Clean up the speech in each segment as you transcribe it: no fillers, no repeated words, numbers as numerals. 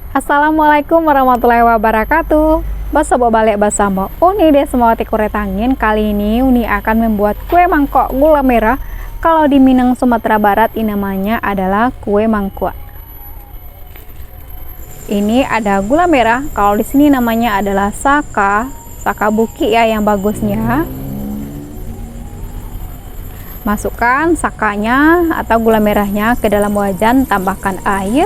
Assalamualaikum warahmatullahi wabarakatuh. Basobo balik bersama Uni deh semua kuretangin. Kali ini Uni akan membuat kue mangkok gula merah. Kalau di Minang Sumatera Barat ini namanya adalah kue mangkok. Ini ada gula merah. Kalau di sini namanya adalah saka buki ya yang bagusnya. Masukkan sakanya atau gula merahnya ke dalam wajan, tambahkan air,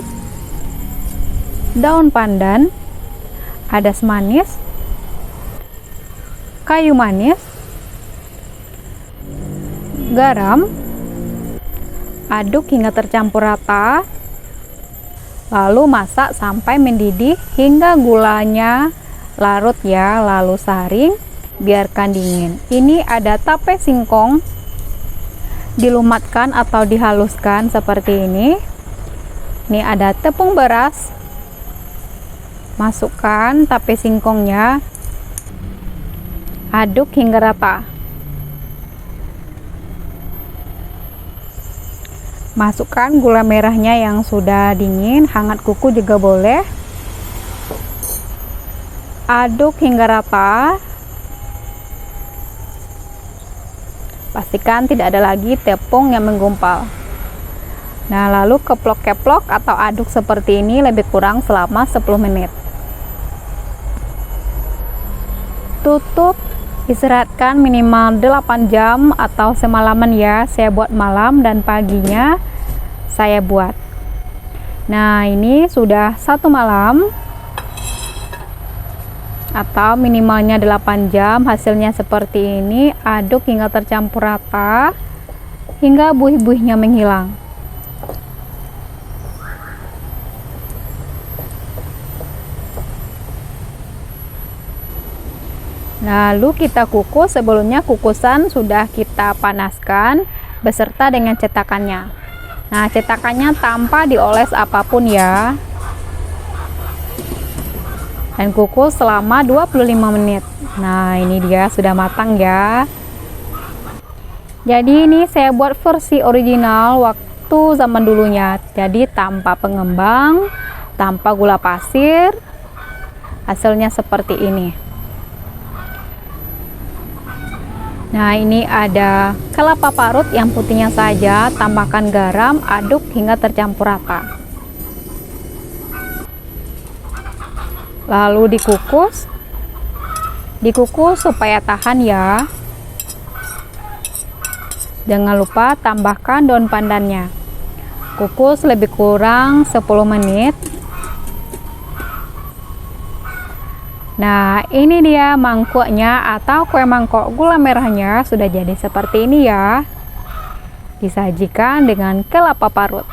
daun pandan, adas manis, kayu manis, garam, aduk hingga tercampur rata, lalu masak sampai mendidih hingga gulanya larut ya, lalu saring, biarkan dingin. Ini ada tape singkong, dilumatkan atau dihaluskan seperti ini. Ini ada tepung beras, masukkan tape singkongnya, aduk hingga rata. Masukkan gula merahnya yang sudah dingin, hangat kuku juga boleh. Aduk hingga rata. Pastikan tidak ada lagi tepung yang menggumpal. Nah, lalu keplok-keplok atau aduk seperti ini lebih kurang selama 10 menit. Tutup, istirahatkan minimal 8 jam atau semalaman ya. Saya buat malam dan paginya saya buat. Nah, ini sudah 1 malam atau minimalnya 8 jam. Hasilnya seperti ini. Aduk hingga tercampur rata hingga buih-buihnya menghilang. Lalu kita kukus. Sebelumnya kukusan sudah kita panaskan beserta dengan cetakannya. Nah, cetakannya tanpa dioles apapun ya. Dan kukus selama 25 menit. Nah, ini dia sudah matang ya. Jadi ini saya buat versi original waktu zaman dulunya. Jadi tanpa pengembang, tanpa gula pasir. Hasilnya seperti ini. Nah, ini ada kelapa parut yang putihnya saja, tambahkan garam, aduk hingga tercampur rata. Lalu dikukus supaya tahan ya. Jangan lupa tambahkan daun pandannya. Kukus lebih kurang 10 menit. Nah, ini dia mangkoknya atau kue mangkok gula merahnya sudah jadi seperti ini ya. Disajikan dengan kelapa parut.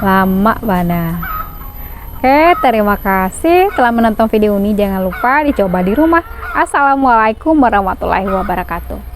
Lama bana. Oke, terima kasih telah menonton video ini. Jangan lupa dicoba di rumah. Assalamualaikum warahmatullahi wabarakatuh.